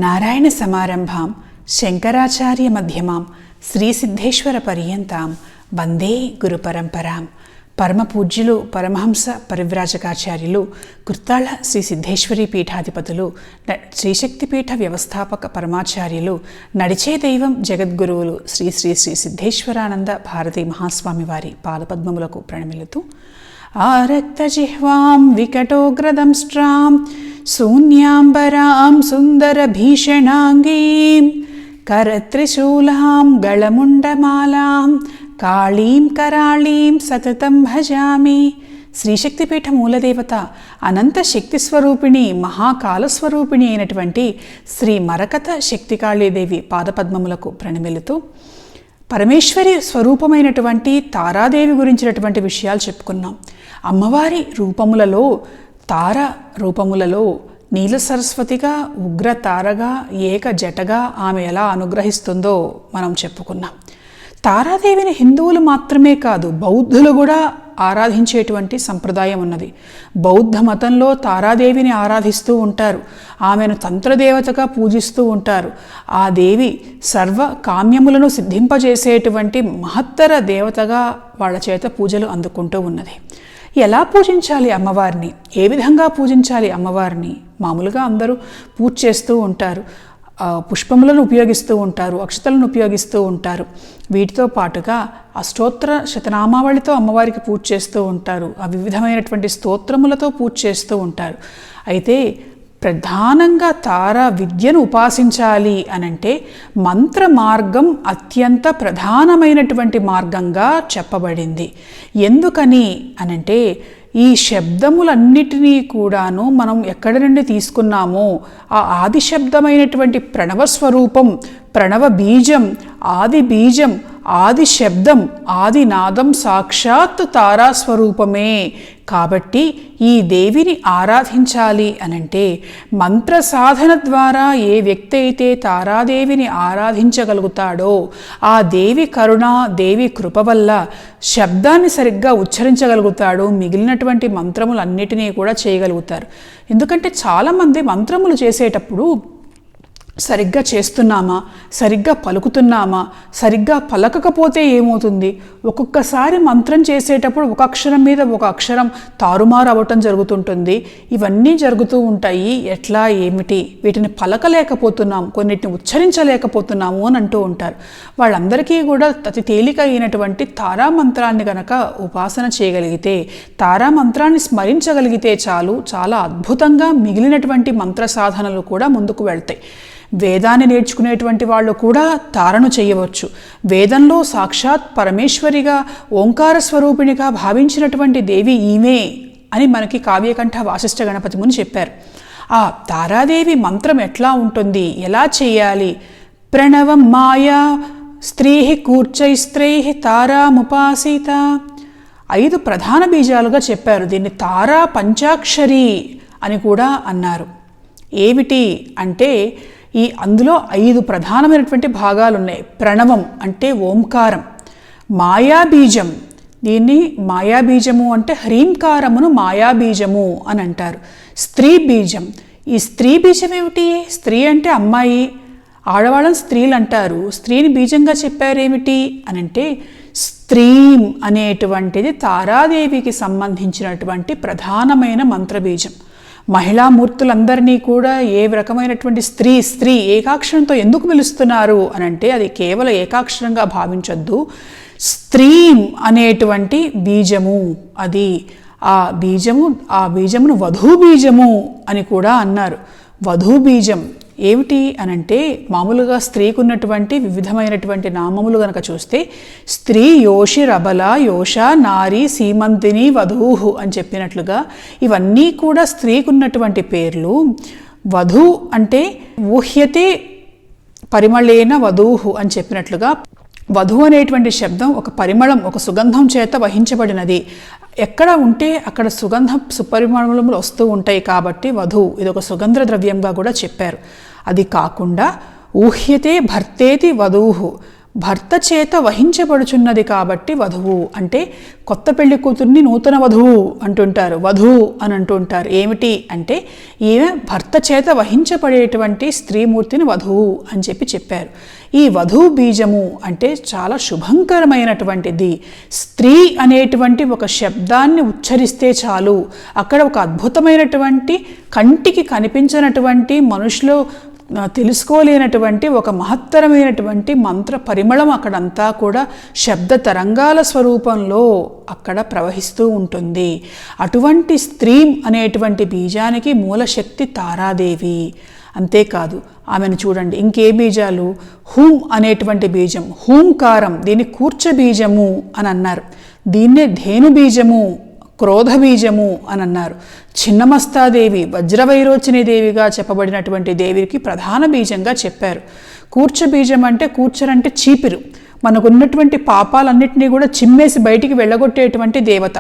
నారాయణ సమారంభాం శంకరాచార్య మధ్యమాం శ్రీసిద్ధేశ్వర పర్యంతాం వందే గురు పరంపరాం. పరమ పూజ్యులు పరమహంస పరివ్రాజకాచార్యులు కుర్తాళ శ్రీ సిద్ధేశ్వరి పీఠాధిపతులు, శ్రీశక్తిపీఠ వ్యవస్థాపక పరమాచార్యులు, నడిచే దైవం జగద్గురువులు శ్రీ శ్రీ శ్రీ సిద్ధేశ్వరానంద భారతీ మహాస్వామి వారి పాదపద్మములకు ప్రణమిలుతూ ఆరక్తజిహ్వాం వికటోగ్రదంష్ట్రాం శూన్యాంబరాం సుందరభీషణాంగీం కరత్రిశూలాం గళముండమాలాం కాళీం కరాళీం సతతం భజామి. శ్రీశక్తిపీఠ మూలదేవత అనంత శక్తి స్వరూపిణి మహాకాలస్వరూపిణి అయినటువంటి శ్రీ మరకత శక్తికాళీదేవి పాదపద్మములకు ప్రణమిలుతూ పరమేశ్వరి స్వరూపమైనటువంటి తారాదేవి గురించినటువంటి విషయాలు చెప్పుకున్నాం. అమ్మవారి రూపములలో తార రూపములలో నీల సరస్వతిగా, ఉగ్ర తారగా, ఏక జటగా ఆమె ఎలా అనుగ్రహిస్తుందో మనం చెప్పుకున్నాం. తారాదేవిని హిందువులు మాత్రమే కాదు, బౌద్ధులు కూడా ఆరాధించేటువంటి సంప్రదాయం ఉన్నది. బౌద్ధ మతంలో తారాదేవిని ఆరాధిస్తూ ఉంటారు, ఆమెను తంత్రదేవతగా పూజిస్తూ ఉంటారు. ఆ దేవి సర్వ కామ్యములను సిద్ధింపజేసేటువంటి మహత్తర దేవతగా వాళ్ళ చేత పూజలు అందుకుంటూ ఉన్నది. ఎలా పూజించాలి అమ్మవారిని, ఏ విధంగా పూజించాలి అమ్మవారిని? మామూలుగా అందరూ పూజ చేస్తూ ఉంటారు, పుష్పములను ఉపయోగిస్తూ ఉంటారు, అక్షతలను ఉపయోగిస్తూ ఉంటారు. వీటితో పాటుగా అష్టోత్తర శతనామావళితో అమ్మవారికి పూజ చేస్తూ ఉంటారు, ఆ వివిధమైనటువంటి స్తోత్రములతో పూజ చేస్తూ ఉంటారు. అయితే ప్రధానంగా తారా విద్యను ఉపాసించాలి అనంటే మంత్ర మార్గం అత్యంత ప్రధానమైనటువంటి మార్గంగా చెప్పబడింది. ఎందుకని అనంటే ఈ శబ్దములన్నిటినీ కూడాను మనం ఎక్కడి నుండి తీసుకున్నామో ఆ ఆది శబ్దమైనటువంటి ప్రణవ స్వరూపం, ప్రణవ బీజం, ఆది బీజం, ఆది శబ్దం, ఆది నాదం సాక్షాత్ తారాస్వరూపమే. కాబట్టి ఈ దేవిని ఆరాధించాలి అనంటే మంత్ర సాధన ద్వారా ఏ వ్యక్తి అయితే తారాదేవిని ఆరాధించగలుగుతాడో ఆ దేవి కరుణ, దేవి కృప వల్ల శబ్దాన్ని సరిగ్గా ఉచ్చరించగలుగుతాడు, మిగిలినటువంటి మంత్రములన్నిటినీ కూడా చేయగలుగుతారు. ఎందుకంటే చాలామంది మంత్రములు చేసేటప్పుడు సరిగ్గా చేస్తున్నామా, సరిగ్గా పలుకుతున్నామా, సరిగ్గా పలకకపోతే ఏమవుతుంది? ఒక్కొక్కసారి మంత్రం చేసేటప్పుడు ఒక అక్షరం మీద ఒక అక్షరం తారుమారు అవ్వటం జరుగుతుంటుంది. ఇవన్నీ జరుగుతూ ఉంటాయి. ఎట్లా ఏమిటి? వీటిని పలకలేకపోతున్నాం, కొన్నిటిని ఉచ్చరించలేకపోతున్నాము అని అంటూ ఉంటారు. వాళ్ళందరికీ కూడా అతి తేలిక అయినటువంటి తారామంత్రాన్ని కనుక ఉపాసన చేయగలిగితే, తారామంత్రాన్ని స్మరించగలిగితే చాలు, చాలా అద్భుతంగా మిగిలినటువంటి మంత్ర సాధనలు కూడా ముందుకు వెళ్తాయి. వేదాన్ని నేర్చుకునేటువంటి వాళ్ళు కూడా తారను చేయవచ్చు. వేదంలో సాక్షాత్ పరమేశ్వరిగా, ఓంకార స్వరూపిణిగా భావించినటువంటి దేవి ఈమె అని మనకి కావ్యకంఠ వాసిష్ఠ గణపతి ముని చెప్పారు. ఆ తారాదేవి మంత్రం ఎట్లా ఉంటుంది, ఎలా చేయాలి? ప్రణవం మాయా స్త్రీ కూర్చైస్త్రై తారాముపాసీత. 5 ప్రధాన బీజాలుగా చెప్పారు. దీన్ని తారా పంచాక్షరి అని కూడా అన్నారు. ఏమిటి అంటే అందులో 5 ప్రధానమైనటువంటి భాగాలు ఉన్నాయి. ప్రణవం అంటే ఓంకారం, మాయాబీజం, దీన్ని మాయాబీజము అంటే హ్రీంకారమును మాయాబీజము అని అంటారు. స్త్రీ బీజం, ఈ స్త్రీ బీజం ఏమిటి? స్త్రీ అంటే అమ్మాయి, ఆడవాళ్ళని స్త్రీలు అంటారు. స్త్రీని బీజంగా చెప్పారేమిటి అనంటే స్త్రీం అనేటువంటిది తారాదేవికి సంబంధించినటువంటి ప్రధానమైన మంత్రబీజం. మహిళామూర్తులందరినీ కూడా ఏ రకమైనటువంటి స్త్రీ ఏకాక్షరంతో ఎందుకు పిలుస్తున్నారు అనంటే అది కేవలం ఏకాక్షరంగా భావించొద్దు. స్త్రీం అనేటువంటి బీజము, అది ఆ బీజమును వధూబీజము అని కూడా అన్నారు. వధూబీజం ఏమిటి అనంటే మామూలుగా స్త్రీకి ఉన్నటువంటి వివిధమైనటువంటి నామములు గనక చూస్తే స్త్రీ యోషి రబల యోష నారీ సీమంతిని వధూహు అని చెప్పినట్లుగా ఇవన్నీ కూడా స్త్రీకి ఉన్నటువంటి పేర్లు. వధూ అంటే ఊహ్యతే పరిమళేన వధూహు అని చెప్పినట్లుగా వధు అనేటువంటి శబ్దం ఒక పరిమళం, ఒక సుగంధం చేత వహించబడినది. ఎక్కడ ఉంటే అక్కడ సుపరిమళములు వస్తూ ఉంటాయి కాబట్టి వధు ఇదొక సుగంధ ద్రవ్యంగా కూడా చెప్పారు. అది కాకుండా ఊహ్యతే భర్తేతి వధూహు, భర్త చేత వహించబడుచున్నది కాబట్టి వధువు అంటే కొత్త పెళ్లి కూతుర్ని నూతన వధువు అంటుంటారు, వధువు అని అంటుంటారు. ఏమిటి అంటే ఈమె భర్త చేత వహించబడేటువంటి స్త్రీమూర్తిని వధువు అని చెప్పారు. ఈ వధువు బీజము అంటే చాలా శుభంకరమైనటువంటిది. స్త్రీ అనేటువంటి ఒక శబ్దాన్ని ఉచ్చరిస్తే చాలు, అక్కడ ఒక అద్భుతమైనటువంటి కంటికి కనిపించినటువంటి మనుషులో తెలుసుకోలేనటువంటి ఒక మహత్తరమైనటువంటి మంత్ర పరిమళం అక్కడంతా కూడా శబ్ద తరంగాల స్వరూపంలో అక్కడ ప్రవహిస్తూ ఉంటుంది. అటువంటి స్త్రీ అనేటువంటి బీజానికి మూలశక్తి తారాదేవి. అంతేకాదు ఆమెను చూడండి, ఇంకే బీజాలు, హూం అనేటువంటి బీజం, హూంకారం, దీన్ని కూర్చ బీజము అని అన్నారు. దీన్నే ధేను బీజము, క్రోధ బీజము అని అన్నారు. చిన్నమస్తాదేవి వజ్రవైరోచిని దేవిగా చెప్పబడినటువంటి దేవికి ప్రధాన బీజంగా చెప్పారు. కూర్చ బీజం అంటే కూర్చరంటే చీపిరు, మనకున్నటువంటి పాపాలన్నింటినీ కూడా చిమ్మేసి బయటికి వెళ్ళగొట్టేటువంటి దేవత.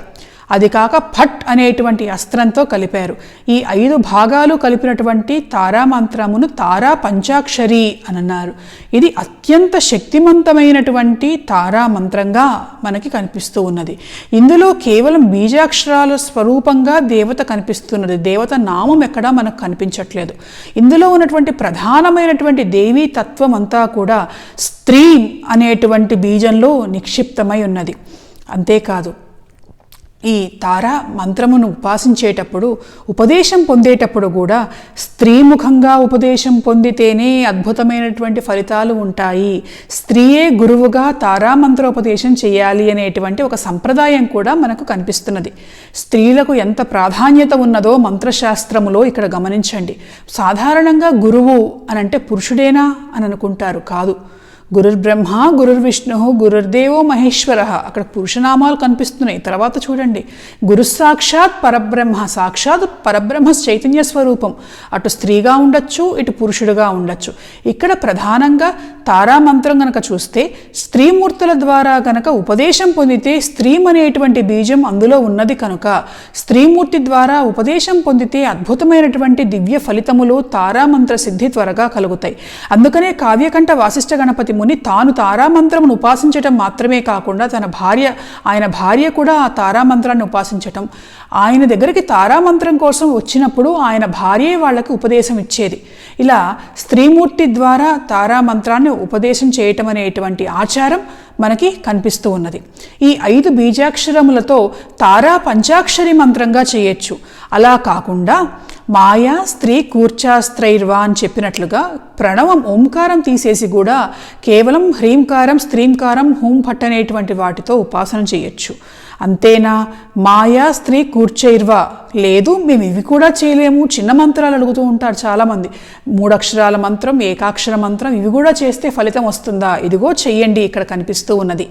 అది కాక ఫట్ అనేటువంటి అస్త్రంతో కలిపారు. ఈ 5 భాగాలు కలిపినటువంటి తారామంత్రమును తారా పంచాక్షరి అని అన్నారు. ఇది అత్యంత శక్తివంతమైనటువంటి తారామంత్రంగా మనకి కనిపిస్తూ ఉన్నది. ఇందులో కేవలం బీజాక్షరాల స్వరూపంగా దేవత కనిపిస్తున్నది, దేవత నామం ఎక్కడా మనకు కనిపించట్లేదు. ఇందులో ఉన్నటువంటి ప్రధానమైనటువంటి దేవీ తత్వం అంతా కూడా స్త్రీ అనేటువంటి బీజంలో నిక్షిప్తమై ఉన్నది. అంతేకాదు ఈ తారా మంత్రమును ఉపాసించేటప్పుడు, ఉపదేశం పొందేటప్పుడు కూడా స్త్రీముఖంగా ఉపదేశం పొందితేనే అద్భుతమైనటువంటి ఫలితాలు ఉంటాయి. స్త్రీయే గురువుగా తారామంత్రోపదేశం చేయాలి అనేటువంటి ఒక సంప్రదాయం కూడా మనకు కనిపిస్తున్నది. స్త్రీలకు ఎంత ప్రాధాన్యత ఉన్నదో మంత్రశాస్త్రములో ఇక్కడ గమనించండి. సాధారణంగా గురువు అని అంటే పురుషుడేనా అని అనుకుంటారు, కాదు. గురుర్బ్రహ్మ గురుర్విష్ణు గురుర్దేవో మహేశ్వర, అక్కడ పురుషనామాలు కనిపిస్తున్నాయి. తర్వాత చూడండి, గురు సాక్షాత్ పరబ్రహ్మ, సాక్షాత్ పరబ్రహ్మ చైతన్య స్వరూపం. అటు స్త్రీగా ఉండొచ్చు, ఇటు పురుషుడుగా ఉండొచ్చు. ఇక్కడ ప్రధానంగా తారామంత్రం గనక చూస్తే స్త్రీమూర్తుల ద్వారా గనక ఉపదేశం పొందితే, స్త్రీం అనేటువంటి బీజం అందులో ఉన్నది కనుక స్త్రీమూర్తి ద్వారా ఉపదేశం పొందితే అద్భుతమైనటువంటి దివ్య ఫలితములు తారామంత్ర సిద్ధి త్వరగా కలుగుతాయి. అందుకనే కావ్యకంఠ వాసిష్ఠ గణపతి ముని తాను తారామంత్రమును ఉపాసించటం మాత్రమే కాకుండా ఆయన భార్య కూడా ఆ తారామంత్రాన్ని ఉపాసించటం, ఆయన దగ్గరికి తారామంత్రం కోసం వచ్చినప్పుడు ఆయన భార్యే వాళ్ళకి ఉపదేశం ఇచ్చేది. ఇలా స్త్రీమూర్తి ద్వారా తారామంత్రాన్ని ఉపదేశం చేయటం అనేటువంటి ఆచారం మనకి కనిపిస్తూ ఉన్నది. ఈ 5 బీజాక్షరములతో తారా పంచాక్షరి మంత్రంగా చేయొచ్చు. అలా కాకుండా మాయా స్త్రీ కూర్చాస్త్రైర్వా అని చెప్పినట్లుగా ప్రణవం ఓంకారం తీసేసి కూడా కేవలం హ్రీంకారం, స్త్రీంకారం, హూం ఫట్ అనేటువంటి వాటితో ఉపాసన చేయొచ్చు. అంతేనా? మాయా స్త్రీ కూర్చైర్వా, లేదు మేము ఇవి కూడా చేయలేము, చిన్న మంత్రాలు అడుగుతూ ఉంటారు చాలామంది. 3 అక్షరాల మంత్రం, ఏకాక్షర మంత్రం, ఇవి కూడా చేస్తే ఫలితం వస్తుందా? ఇదిగో చెయ్యండి, ఇక్కడ కనిపిస్తూ ఉన్నది.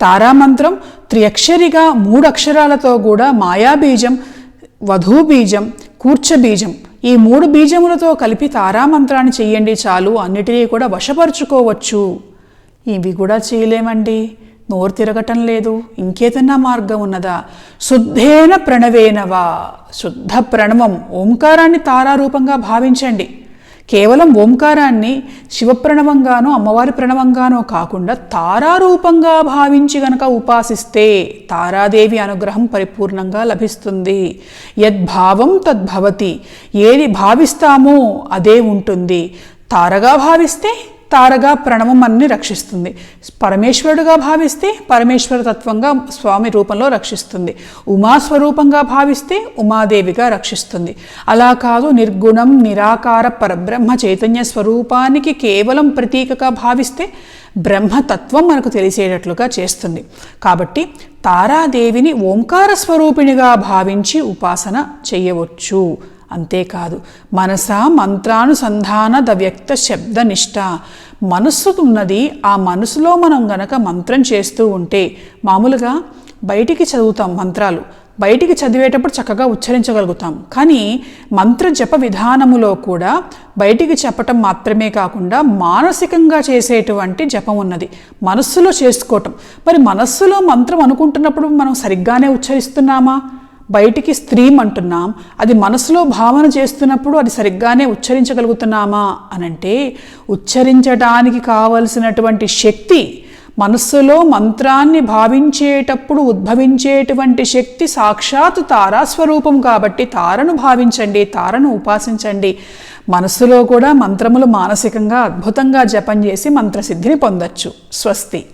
తారామంత్రం త్రియక్షరిగా 3 అక్షరాలతో కూడా మాయాబీజం, వధూబీజం, కూర్చబీజం, ఈ 3 బీజములతో కలిపి తారామంత్రాన్ని చెయ్యండి చాలు, అన్నిటినీ కూడా వశపరుచుకోవచ్చు. ఇవి కూడా చేయలేమండి, నోరు తిరగటం లేదు, ఇంకేదన్నా మార్గం ఉన్నదా? శుద్ధేన ప్రణవేనవా, శుద్ధ ప్రణవం ఓంకారాన్ని తారారూపంగా భావించండి. కేవలం ఓంకారాన్ని శివప్రణవంగానో అమ్మవారి ప్రణవంగానో కాకుండా తారారూపంగా భావించి గనక ఉపాసిస్తే తారాదేవి అనుగ్రహం పరిపూర్ణంగా లభిస్తుంది. యద్భావం తద్భవతి, ఏది భావిస్తామో అదే ఉంటుంది. తారగా భావిస్తే తారగా ప్రణవం అన్ని రక్షిస్తుంది, పరమేశ్వరుడుగా భావిస్తే పరమేశ్వర తత్వంగా స్వామి రూపంలో రక్షిస్తుంది, ఉమాస్వరూపంగా భావిస్తే ఉమాదేవిగా రక్షిస్తుంది. అలా కాదు, నిర్గుణం నిరాకార పరబ్రహ్మ చైతన్య స్వరూపానికి కేవలం ప్రతీకగా భావిస్తే బ్రహ్మతత్వం మనకు తెలిసేటట్లుగా చేస్తుంది. కాబట్టి తారాదేవిని ఓంకార స్వరూపిణిగా భావించి ఉపాసన చేయవచ్చు. అంతేకాదు, మనస మంత్రానుసంధాన దవ్యక్త శబ్దనిష్ట, మనస్సు ఉన్నది, ఆ మనసులో మనం గనక మంత్రం చేస్తూ ఉంటే, మామూలుగా బయటికి చదువుతాం మంత్రాలు, బయటికి చదివేటప్పుడు చక్కగా ఉచ్చరించగలుగుతాం. కానీ మంత్ర జప విధానములో కూడా బయటికి చెప్పటం మాత్రమే కాకుండా మానసికంగా చేసేటువంటి జపం ఉన్నది, మనస్సులో చేసుకోవటం. మరి మనస్సులో మంత్రం అనుకుంటున్నప్పుడు మనం సరిగ్గానే ఉచ్చరిస్తున్నామా? బయటికి స్త్రీం అంటున్నాం, అది మనసులో భావన చేస్తున్నప్పుడు అది సరిగ్గానే ఉచ్చరించగలుగుతున్నామా అనంటే, ఉచ్చరించడానికి కావలసినటువంటి శక్తి మనస్సులో మంత్రాన్ని భావించేటప్పుడు ఉద్భవించేటువంటి శక్తి సాక్షాత్ తారాస్వరూపం కాబట్టి తారను భావించండి, తారను ఉపాసించండి. మనస్సులో కూడా మంత్రములు మానసికంగా అద్భుతంగా జపం చేసి మంత్రసిద్ధిని పొందొచ్చు. స్వస్తి.